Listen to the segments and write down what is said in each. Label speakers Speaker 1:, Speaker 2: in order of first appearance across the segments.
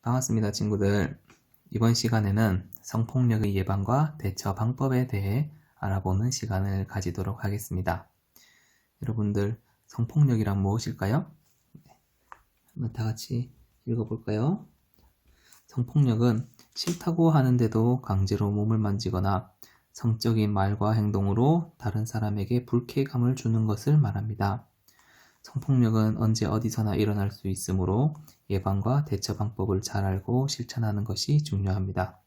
Speaker 1: 반갑습니다, 친구들. 이번 시간에는 성폭력의 예방과 대처 방법에 대해 알아보는 시간을 가지도록 하겠습니다. 여러분들, 성폭력이란 무엇일까요? 한번 다 같이 읽어볼까요? 성폭력은 싫다고 하는데도 강제로 몸을 만지거나 성적인 말과 행동으로 다른 사람에게 불쾌감을 주는 것을 말합니다. 성폭력은 언제 어디서나 일어날 수 있으므로 예방과 대처 방법을 잘 알고 실천하는 것이 중요합니다.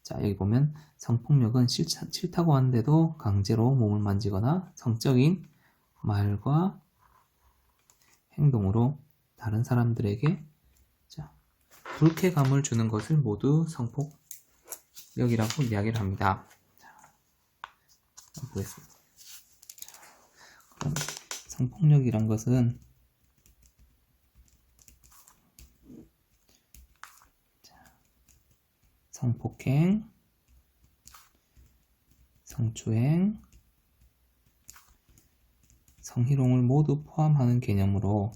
Speaker 1: 자, 여기 보면 성폭력은 싫다고 하는데도 강제로 몸을 만지거나 성적인 말과 행동으로 다른 사람들에게 불쾌감을 주는 것을 모두 성폭력이라고 이야기를 합니다. 자, 보겠습니다. 그럼 성폭력이란 것은 성폭행, 성추행, 성희롱을 모두 포함하는 개념으로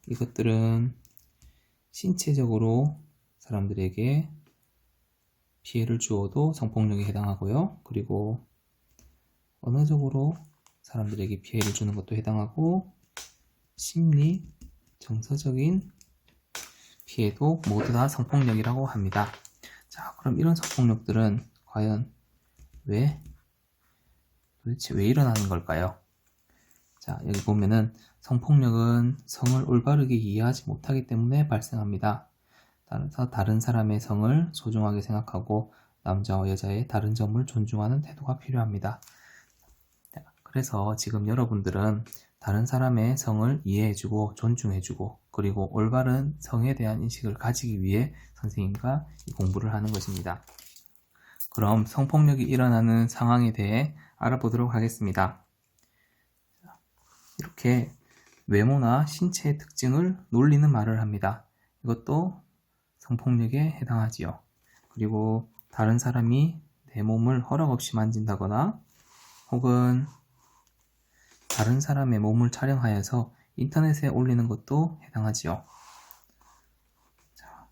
Speaker 1: 이것들은 신체적으로 사람들에게 피해를 주어도 성폭력에 해당하고요. 그리고 언어적으로 사람들에게 피해를 주는 것도 해당하고 심리, 정서적인 피해도 모두 다 성폭력이라고 합니다. 자, 그럼 이런 성폭력들은 과연 도대체 왜 일어나는 걸까요? 자, 여기 보면은 성폭력은 성을 올바르게 이해하지 못하기 때문에 발생합니다. 따라서 다른 사람의 성을 소중하게 생각하고 남자와 여자의 다른 점을 존중하는 태도가 필요합니다. 그래서 지금 여러분들은 다른 사람의 성을 이해해주고 존중해주고 그리고 올바른 성에 대한 인식을 가지기 위해 선생님과 이 공부를 하는 것입니다. 그럼 성폭력이 일어나는 상황에 대해 알아보도록 하겠습니다. 이렇게 외모나 신체의 특징을 놀리는 말을 합니다. 이것도 성폭력에 해당하지요. 그리고 다른 사람이 내 몸을 허락 없이 만진다거나 혹은 다른 사람의 몸을 촬영하여서 인터넷에 올리는 것도 해당하지요. 자,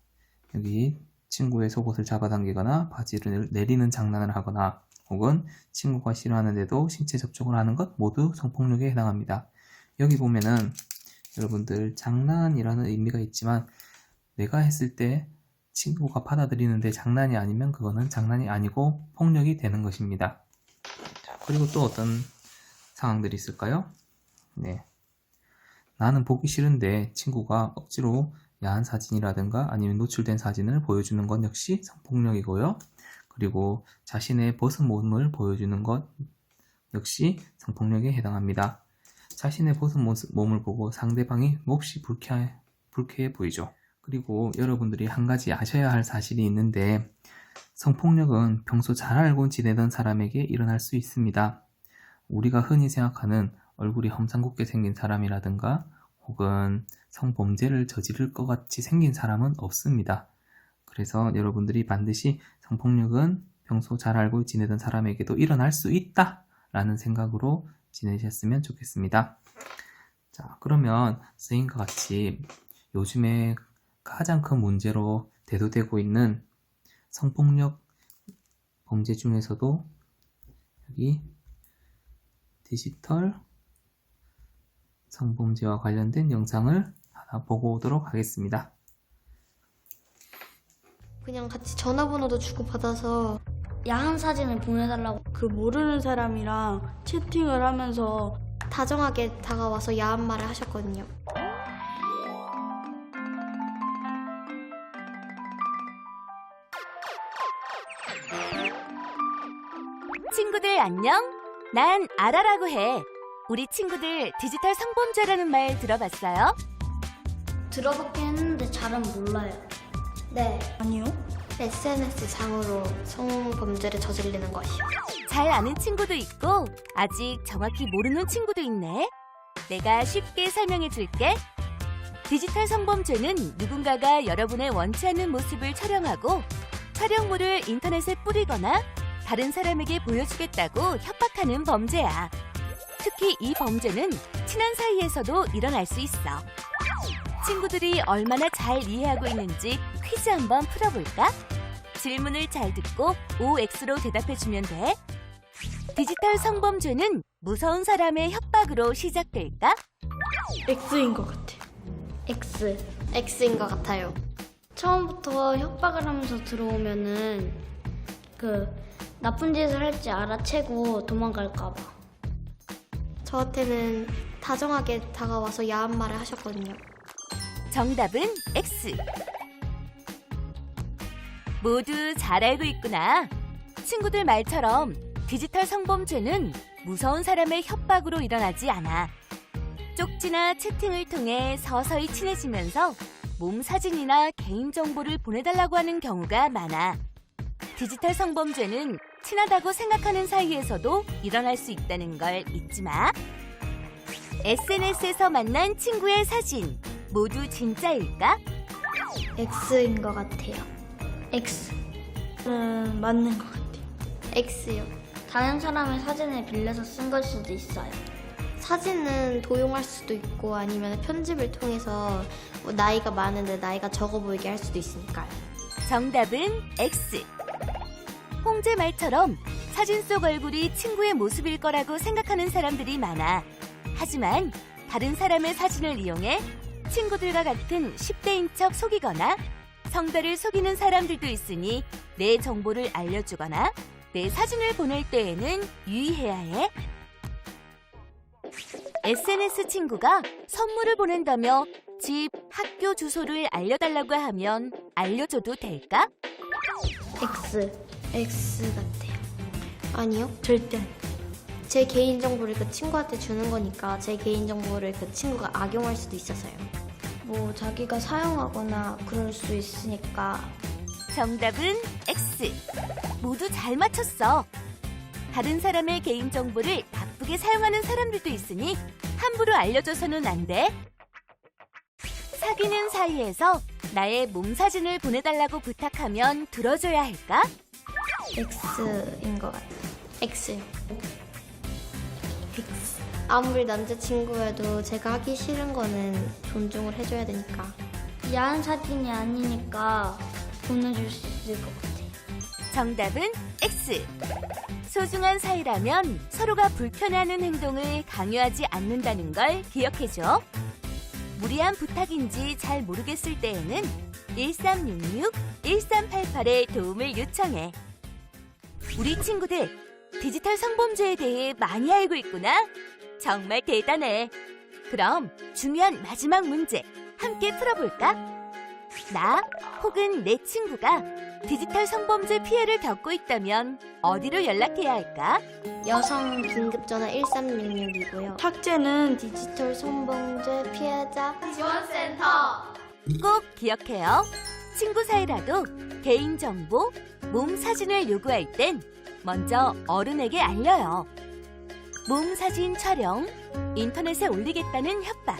Speaker 1: 여기 친구의 속옷을 잡아당기거나 바지를 내리는 장난을 하거나 혹은 친구가 싫어하는데도 신체 접촉을 하는 것 모두 성폭력에 해당합니다. 여기 보면은 여러분들 장난이라는 의미가 있지만 내가 했을 때 친구가 받아들이는데 장난이 아니면 그거는 장난이 아니고 폭력이 되는 것입니다. 자, 그리고 또 어떤 상황들이 있을까요? 네. 나는 보기 싫은데 친구가 억지로 야한 사진이라든가 아니면 노출된 사진을 보여주는 것 역시 성폭력이고요. 그리고 자신의 벗은 몸을 보여주는 것 역시 성폭력에 해당합니다. 자신의 벗은 몸을 보고 상대방이 몹시 불쾌해 보이죠. 그리고 여러분들이 한 가지 아셔야 할 사실이 있는데 성폭력은 평소 잘 알고 지내던 사람에게 일어날 수 있습니다. 우리가 흔히 생각하는 얼굴이 험상궂게 생긴 사람이라든가 혹은 성범죄를 저지를 것 같이 생긴 사람은 없습니다. 그래서 여러분들이 반드시 성폭력은 평소 잘 알고 지내던 사람에게도 일어날 수 있다 라는 생각으로 지내셨으면 좋겠습니다. 자, 그러면 선생님과 같이 요즘에 가장 큰 문제로 대두되고 있는 성폭력 범죄 중에서도 여기 디지털 성범죄와 관련된 영상을 하나 보고 오도록 하겠습니다.
Speaker 2: 그냥 같이 전화번호도 주고받아서
Speaker 3: 야한 사진을 보내달라고 그 모르는 사람이랑 채팅을 하면서
Speaker 2: 다정하게 다가와서 야한 말을 하셨거든요.
Speaker 4: 친구들 안녕? 난 아라라고 해. 우리 친구들 디지털 성범죄라는 말 들어봤어요?
Speaker 3: 들어봤긴 했는데 잘은 몰라요.
Speaker 2: 네,
Speaker 3: 아니요?
Speaker 2: SNS 장으로 성범죄를 저지르는 것이요.
Speaker 4: 잘 아는 친구도 있고 아직 정확히 모르는 친구도 있네. 내가 쉽게 설명해 줄게. 디지털 성범죄는 누군가가 여러분의 원치 않는 모습을 촬영하고 촬영물을 인터넷에 뿌리거나 다른 사람에게 보여주겠다고 협박하는 범죄야. 특히 이 범죄는 친한 사이에서도 일어날 수 있어. 친구들이 얼마나 잘 이해하고 있는지 퀴즈 한번 풀어볼까? 질문을 잘 듣고 OX로 대답해주면 돼. 디지털 성범죄는 무서운 사람의 협박으로 시작될까?
Speaker 3: X인 것 같아.
Speaker 2: X인 것 같아요.
Speaker 3: 처음부터 협박을 하면서 들어오면은 그 나쁜 짓을 할지 알아채고 도망갈까 봐.
Speaker 2: 저한테는 다정하게 다가와서 야한 말을 하셨거든요.
Speaker 4: 정답은 X. 모두 잘 알고 있구나. 친구들 말처럼 디지털 성범죄는 무서운 사람의 협박으로 일어나지 않아. 쪽지나 채팅을 통해 서서히 친해지면서 몸 사진이나 개인정보를 보내달라고 하는 경우가 많아. 디지털 성범죄는 친하다고 생각하는 사이에서도 일어날 수 있다는 걸 잊지 마. SNS에서 만난 친구의 사진 모두 진짜일까?
Speaker 2: X인 것 같아요.
Speaker 3: X. 맞는 것 같아.
Speaker 2: X요.
Speaker 3: 다른 사람의 사진을 빌려서 쓴 걸 수도 있어요.
Speaker 2: 사진은 도용할 수도 있고 아니면 편집을 통해서 뭐 나이가 많은데 나이가 적어 보이게 할 수도 있으니까요.
Speaker 4: 정답은 X. 홍제 말처럼 사진 속 얼굴이 친구의 모습일 거라고 생각하는 사람들이 많아. 하지만 다른 사람의 사진을 이용해 친구들과 같은 10대인 척 속이거나 성별을 속이는 사람들도 있으니 내 정보를 알려주거나 내 사진을 보낼 때에는 유의해야 해. SNS 친구가 선물을 보낸다며 집, 학교 주소를 알려달라고 하면 알려줘도 될까?
Speaker 2: X 같아요. 아니요.
Speaker 3: 절대 안 돼.
Speaker 2: 제 개인정보를 그 친구한테 주는 거니까 제 개인정보를 그 친구가 악용할 수도 있어서요. 뭐 자기가 사용하거나 그럴 수 있으니까.
Speaker 4: 정답은 X. 모두 잘 맞췄어. 다른 사람의 개인정보를 바쁘게 사용하는 사람들도 있으니 함부로 알려줘서는 안 돼. 사귀는 사이에서 나의 몸 사진을 보내달라고 부탁하면 들어줘야 할까?
Speaker 2: X인 것 같아요. X요. 아무리 남자친구여도 제가 하기 싫은 거는 존중을 해줘야 되니까.
Speaker 3: 야한 사진이 아니니까 보내줄 수 있을 것 같아.
Speaker 4: 정답은 X. 소중한 사이라면 서로가 불편해하는 행동을 강요하지 않는다는 걸 기억해줘. 무리한 부탁인지 잘 모르겠을 때에는 1366, 1388에 도움을 요청해. 우리 친구들 디지털 성범죄에 대해 많이 알고 있구나. 정말 대단해. 그럼 중요한 마지막 문제 함께 풀어볼까? 나 혹은 내 친구가 디지털 성범죄 피해를 겪고 있다면 어디로 연락해야 할까?
Speaker 2: 여성 긴급전화 1366이고요.
Speaker 3: 탁제는
Speaker 2: 디지털 성범죄 피해자
Speaker 4: 꼭 기억해요. 친구 사이라도 개인정보, 몸 사진을 요구할 땐 먼저 어른에게 알려요. 몸 사진 촬영, 인터넷에 올리겠다는 협박,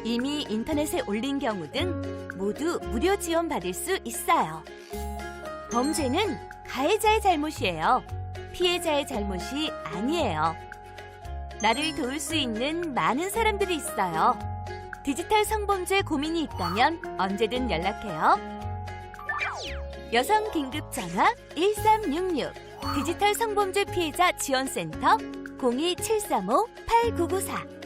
Speaker 4: 이미 인터넷에 올린 경우 등 모두 무료 지원받을 수 있어요. 범죄는 가해자의 잘못이에요. 피해자의 잘못이 아니에요. 나를 도울 수 있는 많은 사람들이 있어요. 디지털 성범죄 고민이 있다면 언제든 연락해요. 여성 긴급 전화 1366 디지털 성범죄 피해자 지원센터 02735-8994.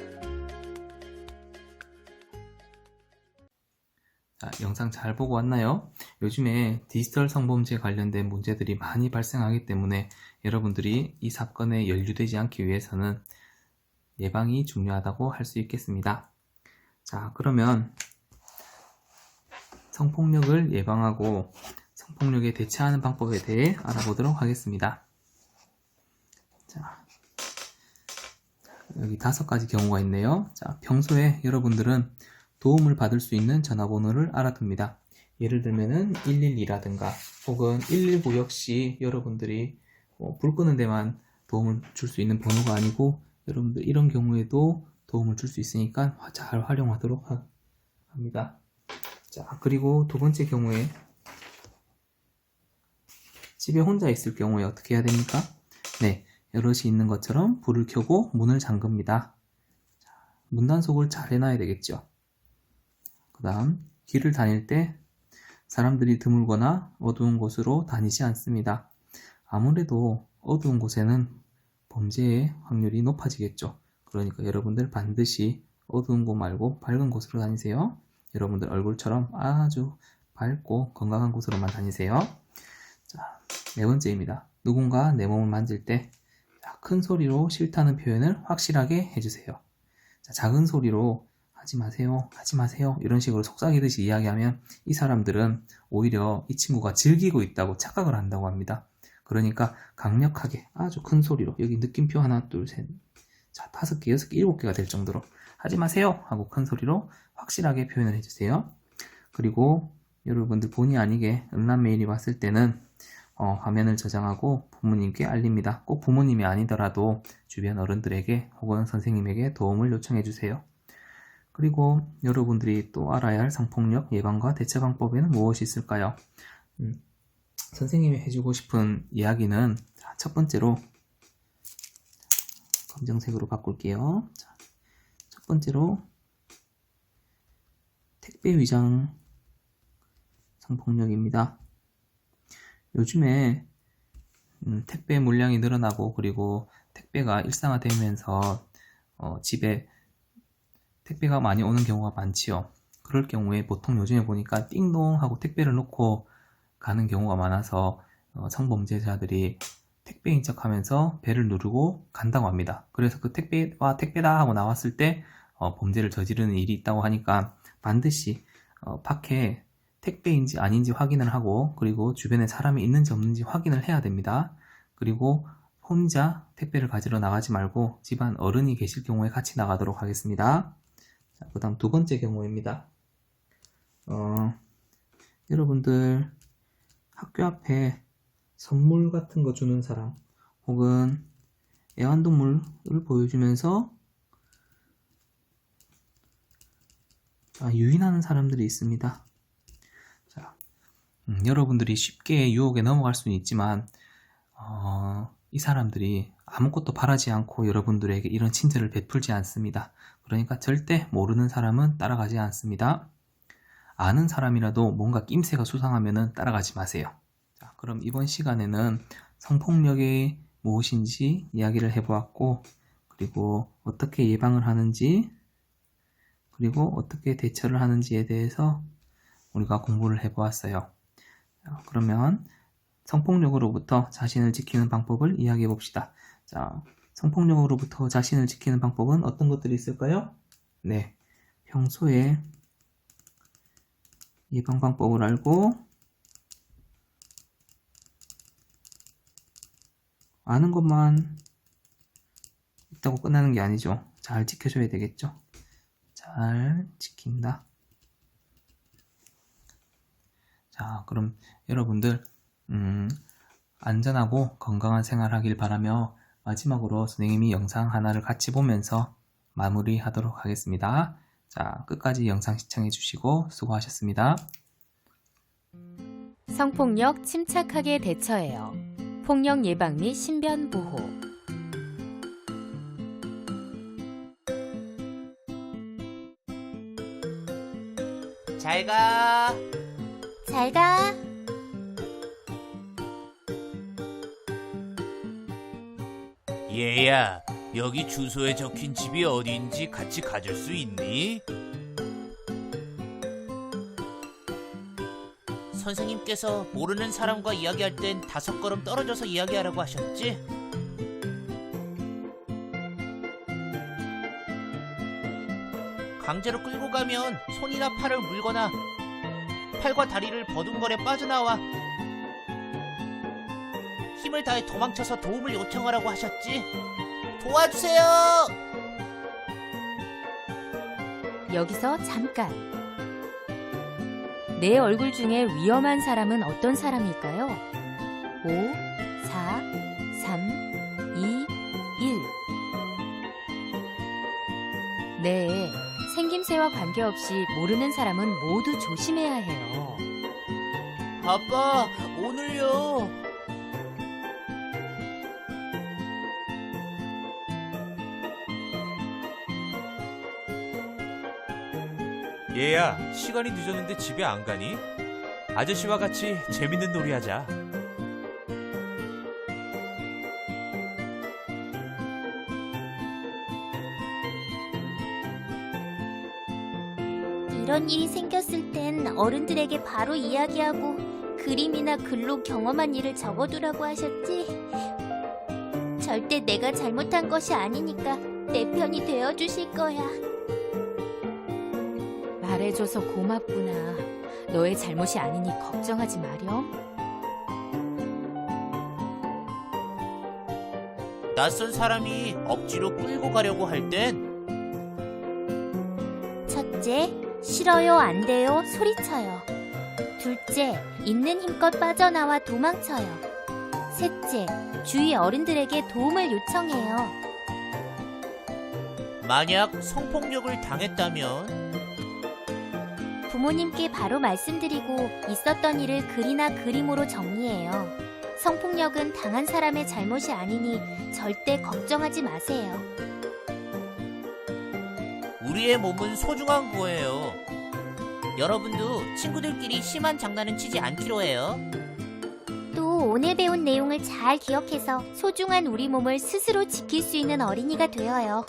Speaker 1: 자, 영상 잘 보고 왔나요? 요즘에 디지털 성범죄 관련된 문제들이 많이 발생하기 때문에 여러분들이 이 사건에 연루되지 않기 위해서는 예방이 중요하다고 할 수 있겠습니다. 자, 그러면 성폭력을 예방하고 성폭력에 대처하는 방법에 대해 알아보도록 하겠습니다. 자, 여기 5가지 경우가 있네요. 자, 평소에 여러분들은 도움을 받을 수 있는 전화번호를 알아둡니다. 예를 들면은 112라든가 혹은 119 역시 여러분들이 불 끄는 데만 도움을 줄 수 있는 번호가 아니고 여러분들 이런 경우에도 도움을 줄 수 있으니까 잘 활용하도록 합니다. 자, 그리고 2번째 경우에 집에 혼자 있을 경우에 어떻게 해야 됩니까? 네, 여럿이 있는 것처럼 불을 켜고 문을 잠급니다. 자, 문단속을 잘 해놔야 되겠죠. 그 그 다음 길을 다닐 때 사람들이 드물거나 어두운 곳으로 다니지 않습니다. 아무래도 어두운 곳에는 범죄의 확률이 높아지겠죠. 그러니까 여러분들 반드시 어두운 곳 말고 밝은 곳으로 다니세요. 여러분들 얼굴처럼 아주 밝고 건강한 곳으로만 다니세요. 자, 네 번째입니다. 누군가 내 몸을 만질 때 큰 소리로 싫다는 표현을 확실하게 해주세요. 자, 작은 소리로 하지 마세요, 하지 마세요 이런 식으로 속삭이듯이 이야기하면 이 사람들은 오히려 이 친구가 즐기고 있다고 착각을 한다고 합니다. 그러니까 강력하게 아주 큰 소리로 여기 느낌표 하나 둘 셋, 자 5개 6개 7개가 될 정도로 하지 마세요 하고 큰 소리로 확실하게 표현을 해주세요. 그리고 여러분들 본의 아니게 음란 메일이 왔을 때는 화면을 저장하고 부모님께 알립니다. 꼭 부모님이 아니더라도 주변 어른들에게 혹은 선생님에게 도움을 요청해 주세요. 그리고 여러분들이 또 알아야 할 성폭력 예방과 대처 방법에는 무엇이 있을까요? 선생님이 해주고 싶은 이야기는 첫 번째로 검정색으로 바꿀게요. 자, 첫 번째로 택배 위장 성폭력입니다. 요즘에 택배 물량이 늘어나고 그리고 택배가 일상화되면서 집에 택배가 많이 오는 경우가 많지요. 그럴 경우에 보통 요즘에 보니까 띵동 하고 택배를 놓고 가는 경우가 많아서 성범죄자들이 택배인 척 하면서 배를 누르고 간다고 합니다. 그래서 그 택배와 택배다 하고 나왔을 때 범죄를 저지르는 일이 있다고 하니까 반드시 밖에 택배인지 아닌지 확인을 하고 그리고 주변에 사람이 있는지 없는지 확인을 해야 됩니다. 그리고 혼자 택배를 가지러 나가지 말고 집안 어른이 계실 경우에 같이 나가도록 하겠습니다. 그 다음 두 번째 경우입니다. 여러분들 학교 앞에 선물 같은 거 주는 사람 혹은 애완동물을 보여주면서 유인하는 사람들이 있습니다. 자, 여러분들이 쉽게 유혹에 넘어갈 수는 있지만 이 사람들이 아무것도 바라지 않고 여러분들에게 이런 친절을 베풀지 않습니다. 그러니까 절대 모르는 사람은 따라가지 않습니다. 아는 사람이라도 뭔가 낌새가 수상하면 따라가지 마세요. 자, 그럼 이번 시간에는 성폭력이 무엇인지 이야기를 해보았고 그리고 어떻게 예방을 하는지 그리고 어떻게 대처를 하는지에 대해서 우리가 공부를 해보았어요. 자, 그러면 성폭력으로부터 자신을 지키는 방법을 이야기해 봅시다. 자, 성폭력으로부터 자신을 지키는 방법은 어떤 것들이 있을까요? 네, 평소에 예방 방법을 알고 아는 것만 있다고 끝나는 게 아니죠. 잘 지켜줘야 되겠죠. 잘 지킨다. 자, 그럼 여러분들 안전하고 건강한 생활하길 바라며 마지막으로 선생님이 영상 하나를 같이 보면서 마무리하도록 하겠습니다. 자, 끝까지 영상 시청해 주시고 수고하셨습니다.
Speaker 4: 성폭력 침착하게 대처해요. 폭력 예방 및 신변 보호.
Speaker 5: 잘 가.
Speaker 4: 잘 가.
Speaker 5: 얘야, 여기 주소에 적힌 집이 어디인지 같이 가줄 수 있니? 선생님께서 모르는 사람과 이야기할 땐 5걸음 떨어져서 이야기하라고 하셨지? 강제로 끌고 가면 손이나 팔을 물거나 팔과 다리를 버둥거려 빠져나와 힘을 다해 도망쳐서 도움을 요청하라고 하셨지? 도와주세요!
Speaker 4: 여기서 잠깐. 내 얼굴 중에 위험한 사람은 어떤 사람일까요? 5, 4, 3, 2, 1. 네, 생김새와 관계없이 모르는 사람은 모두 조심해야 해요.
Speaker 5: 아빠, 오늘요.
Speaker 6: 얘야, 시간이 늦었는데 집에 안 가니? 아저씨와 같이 재밌는 놀이 하자.
Speaker 4: 이런 일이 생겼을 땐 어른들에게 바로 이야기하고 그림이나 글로 경험한 일을 적어두라고 하셨지. 절대 내가 잘못한 것이 아니니까 내 편이 되어주실 거야.
Speaker 7: 말해줘서 고맙구나. 너의 잘못이 아니니 걱정하지 마렴.
Speaker 5: 낯선 사람이 억지로 끌고 가려고 할 땐
Speaker 4: 첫째, 싫어요, 안 돼요, 소리쳐요. 둘째, 있는 힘껏 빠져나와 도망쳐요. 셋째, 주위 어른들에게 도움을 요청해요.
Speaker 5: 만약 성폭력을 당했다면
Speaker 4: 부모님께 바로 말씀드리고 있었던 일을 글이나 그림으로 정리해요. 성폭력은 당한 사람의 잘못이 아니니 절대 걱정하지 마세요.
Speaker 5: 우리의 몸은 소중한 거예요. 여러분도 친구들끼리 심한 장난은 치지 않기로 해요.
Speaker 4: 또 오늘 배운 내용을 잘 기억해서 소중한 우리 몸을 스스로 지킬 수 있는 어린이가 되어요.